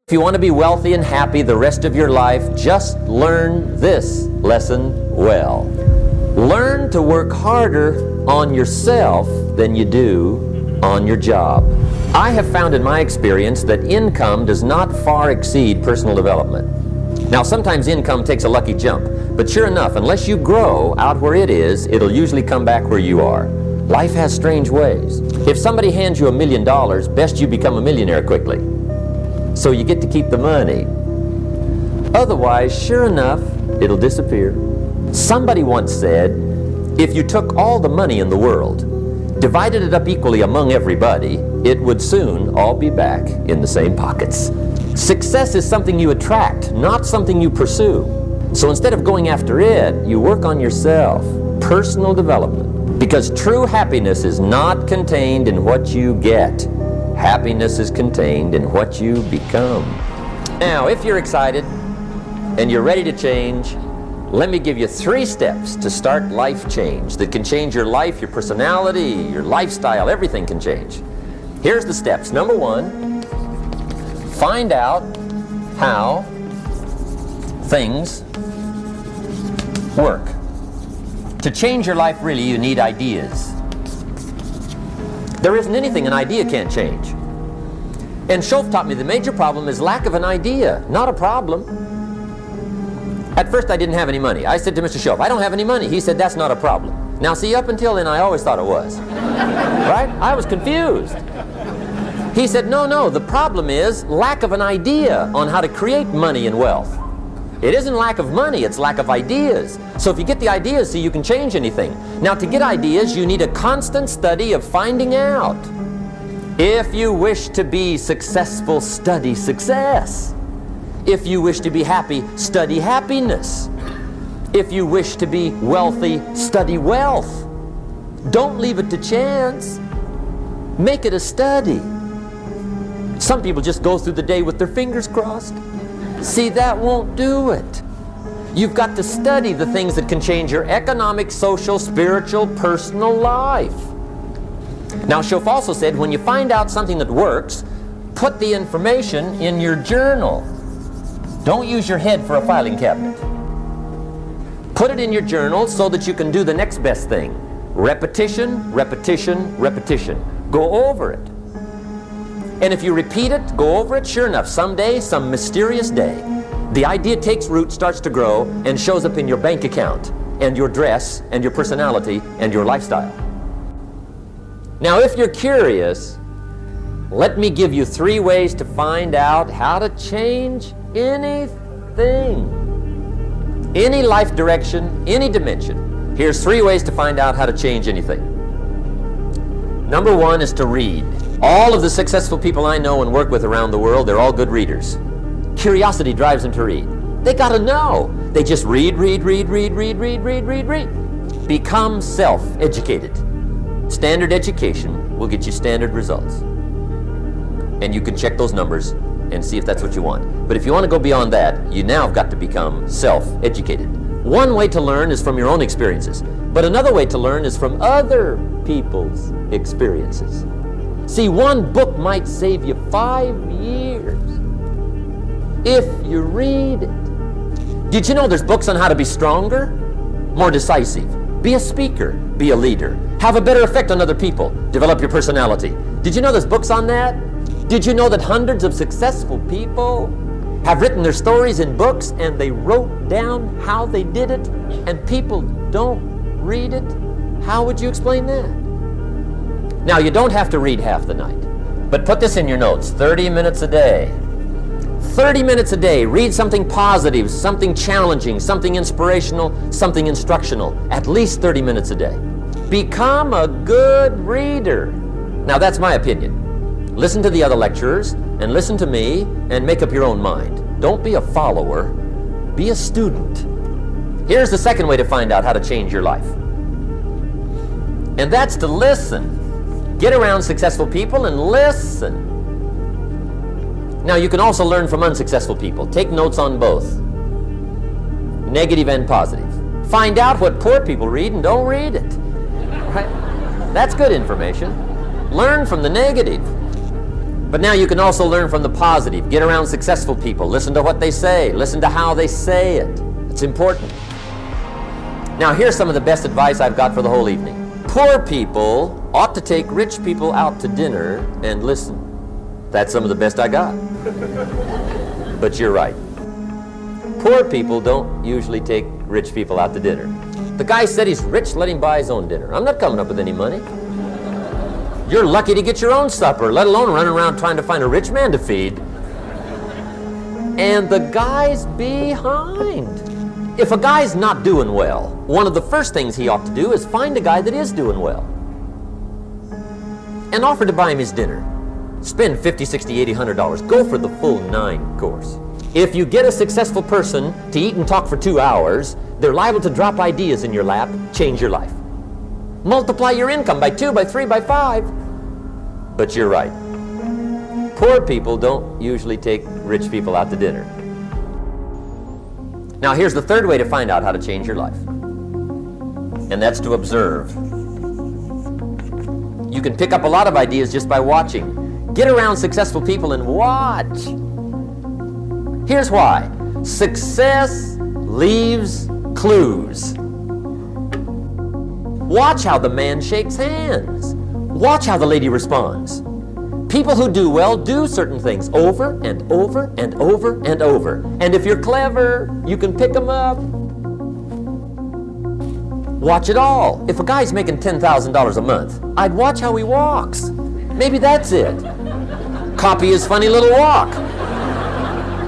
If you want to be wealthy and happy the rest of your life, just learn this lesson well. Learn to work harder on yourself than you do on your job. I have found in my experience that income does not far exceed personal development. Now, sometimes income takes a lucky jump, but sure enough, unless you grow out where it is, it'll usually come back where you are. Life has strange ways. If somebody hands you $1 million, best you become a millionaire quickly, so you get to keep the money. Otherwise, sure enough, it'll disappear. Somebody once said, if you took all the money in the world, divided it up equally among everybody, it would soon all be back in the same pockets. Success is something you attract, not something you pursue. So instead of going after it, you work on yourself, personal development. Because true happiness is not contained in what you get. Happiness is contained in what you become. Now, if you're excited and you're ready to change, let me give you 3 steps to start life change that can change your life, your personality, your lifestyle, everything can change. Here's the steps. Number 1, find out how things work. To change your life, really, you need ideas. There isn't anything an idea can't change. And Schoaf taught me the major problem is lack of an idea, not a problem. At first I didn't have any money. I said to Mr. Schoaf, I don't have any money. He said, that's not a problem. Now see, up until then I always thought it was. Right? I was confused. He said, no, the problem is lack of an idea on how to create money and wealth. It isn't lack of money, it's lack of ideas. So if you get the ideas, see, you can change anything. Now, to get ideas, you need a constant study of finding out. If you wish to be successful, study success. If you wish to be happy, study happiness. If you wish to be wealthy, study wealth. Don't leave it to chance. Make it a study. Some people just go through the day with their fingers crossed. See, that won't do it. You've got to study the things that can change your economic, social, spiritual, personal life. Now, Schoaf also said, when you find out something that works, put the information in your journal. Don't use your head for a filing cabinet. Put it in your journal so that you can do the next best thing. Repetition, repetition, repetition. Go over it. And if you repeat it, go over it, sure enough, someday, some mysterious day, the idea takes root, starts to grow, and shows up in your bank account, and your dress, and your personality, and your lifestyle. Now, if you're curious, let me give you 3 ways to find out how to change anything. Any life direction, any dimension. Here's 3 ways to find out how to change anything. Number 1 is to read. All of the successful people I know and work with around the world, they're all good readers. Curiosity drives them to read. They gotta know. They just read. Become self-educated. Standard education will get you standard results. And you can check those numbers and see if that's what you want. But if you want to go beyond that, you now have got to become self-educated. One way to learn is from your own experiences, but another way to learn is from other people's experiences. See, one book might save you 5 years if you read it. Did you know there's books on how to be stronger, more decisive, be a speaker, be a leader, have a better effect on other people, develop your personality? Did you know there's books on that? Did you know that hundreds of successful people have written their stories in books and they wrote down how they did it, and people don't read it? How would you explain that? Now, you don't have to read half the night, but put this in your notes, 30 minutes a day. 30 minutes a day, read something positive, something challenging, something inspirational, something instructional, at least 30 minutes a day. Become a good reader. Now, that's my opinion. Listen to the other lecturers, and listen to me, and make up your own mind. Don't be a follower, be a student. Here's the second way to find out how to change your life. And that's to listen. Get around successful people and listen. Now, you can also learn from unsuccessful people. Take notes on both, negative and positive. Find out what poor people read and don't read it. Right? That's good information. Learn from the negative. But now you can also learn from the positive. Get around successful people. Listen to what they say. Listen to how they say it. It's important. Now here's some of the best advice I've got for the whole evening. Poor people ought to take rich people out to dinner and listen. That's some of the best I got. But you're right. Poor people don't usually take rich people out to dinner. The guy said he's rich, let him buy his own dinner. I'm not coming up with any money. You're lucky to get your own supper, let alone running around trying to find a rich man to feed. And the guy's behind. If a guy's not doing well, one of the first things he ought to do is find a guy that is doing well and offer to buy him his dinner. Spend $50, $60, $80, $100. Go for the full 9 course. If you get a successful person to eat and talk for 2 hours, they're liable to drop ideas in your lap, change your life. Multiply your income by 2, by 3, by 5. But you're right. Poor people don't usually take rich people out to dinner. Now here's the third way to find out how to change your life. And that's to observe. You can pick up a lot of ideas just by watching. Get around successful people and watch. Here's why. Success leaves clues. Watch how the man shakes hands. Watch how the lady responds. People who do well do certain things over and over and over and over. And if you're clever, you can pick them up. Watch it all. If a guy's making $10,000 a month, I'd watch how he walks. Maybe that's it. Copy his funny little walk.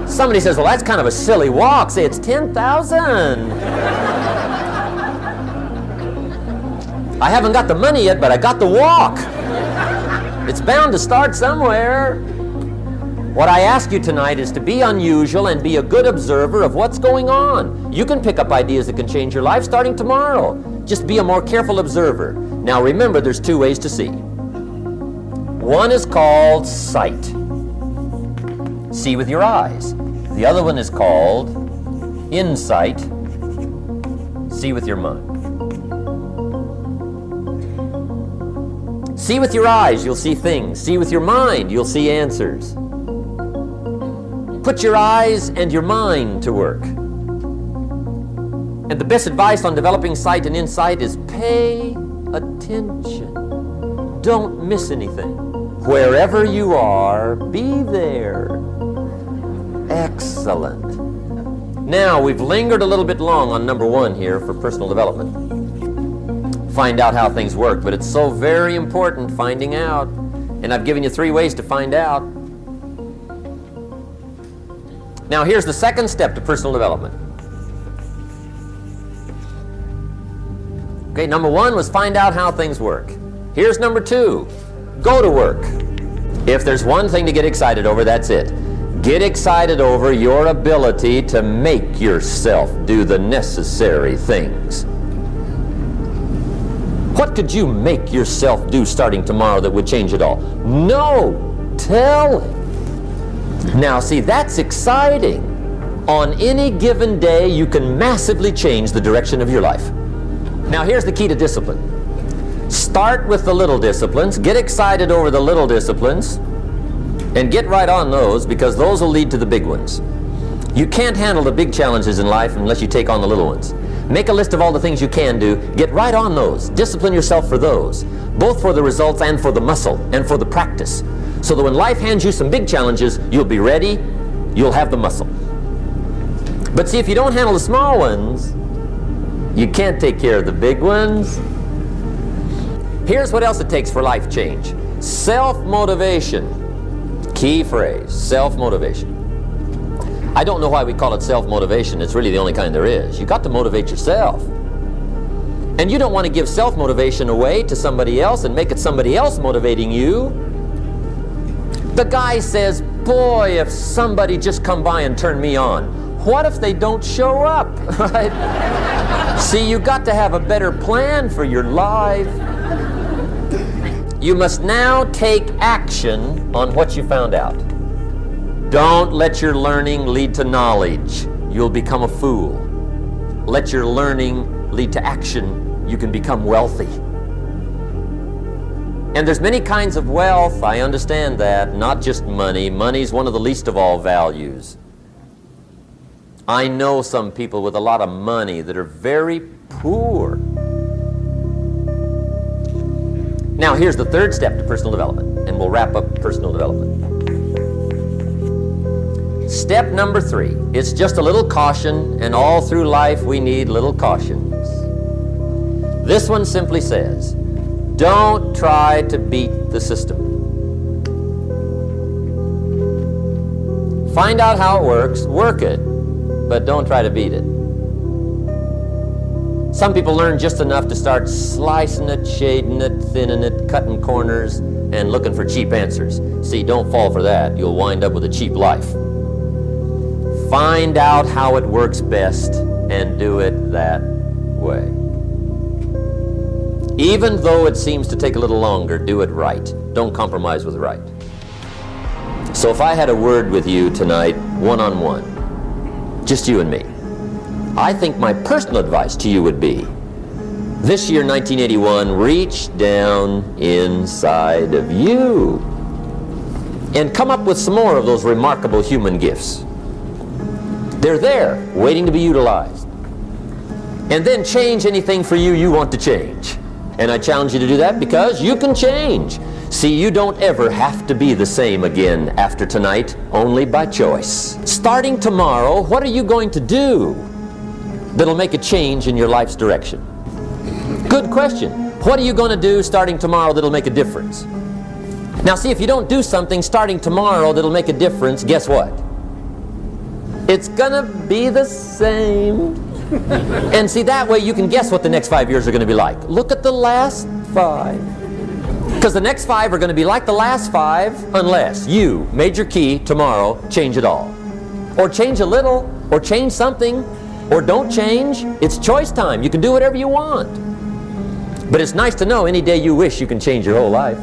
Somebody says, well, that's kind of a silly walk. Say, it's 10,000. I haven't got the money yet, but I got the walk. It's bound to start somewhere. What I ask you tonight is to be unusual and be a good observer of what's going on. You can pick up ideas that can change your life starting tomorrow. Just be a more careful observer. Now remember, there's 2 ways to see. One is called sight. See with your eyes. The other one is called insight. See with your mind. See with your eyes, you'll see things. See with your mind, you'll see answers. Put your eyes and your mind to work. And the best advice on developing sight and insight is pay attention. Don't miss anything. Wherever you are, be there. Excellent. Now, we've lingered a little bit long on number 1 here for personal development. Find out how things work, but it's so very important finding out. And I've given you 3 ways to find out. Now here's the second step to personal development. Okay, number 1 was find out how things work. Here's number 2, go to work. If there's one thing to get excited over, that's it. Get excited over your ability to make yourself do the necessary things. What could you make yourself do starting tomorrow that would change it all? No, tell it. Now see, that's exciting. On any given day, you can massively change the direction of your life. Now here's the key to discipline. Start with the little disciplines, get excited over the little disciplines, and get right on those, because those will lead to the big ones. You can't handle the big challenges in life unless you take on the little ones. Make a list of all the things you can do, get right on those, discipline yourself for those, both for the results and for the muscle and for the practice, so that when life hands you some big challenges, you'll be ready, you'll have the muscle. But see, if you don't handle the small ones, you can't take care of the big ones. Here's what else it takes for life change. Self-motivation. Key phrase, self-motivation. I don't know why we call it self-motivation. It's really the only kind there is. You got to motivate yourself. And you don't want to give self-motivation away to somebody else and make it somebody else motivating you. The guy says, boy, if somebody just come by and turn me on. What if they don't show up, right? See, you got to have a better plan for your life. You must now take action on what you found out. Don't let your learning lead to knowledge. You'll become a fool. Let your learning lead to action. You can become wealthy. And there's many kinds of wealth, I understand that, not just money. Money's one of the least of all values. I know some people with a lot of money that are very poor. Now, here's the third step to personal development, and we'll wrap up personal development. Step number 3, it's just a little caution, and all through life we need little cautions. This one simply says, don't try to beat the system. Find out how it works, work it, but don't try to beat it. Some people learn just enough to start slicing it, shading it, thinning it, cutting corners, and looking for cheap answers. See, don't fall for that. You'll wind up with a cheap life. Find out how it works best and do it that way. Even though it seems to take a little longer, do it right. Don't compromise with right. So if I had a word with you tonight, one-on-one, just you and me, I think my personal advice to you would be, this year, 1981, reach down inside of you and come up with some more of those remarkable human gifts. They're there, waiting to be utilized. And then change anything for you you want to change. And I challenge you to do that because you can change. See, you don't ever have to be the same again after tonight, only by choice. Starting tomorrow, what are you going to do that'll make a change in your life's direction? Good question. What are you going to do starting tomorrow that'll make a difference? Now see, if you don't do something starting tomorrow that'll make a difference, guess what? It's gonna be the same. And see, that way you can guess what the next 5 years are gonna be like. Look at the last 5. Because the next 5 are gonna be like the last 5 unless you, major key, tomorrow, change it all. Or change a little, or change something, or don't change. It's choice time. You can do whatever you want. But it's nice to know any day you wish you can change your whole life.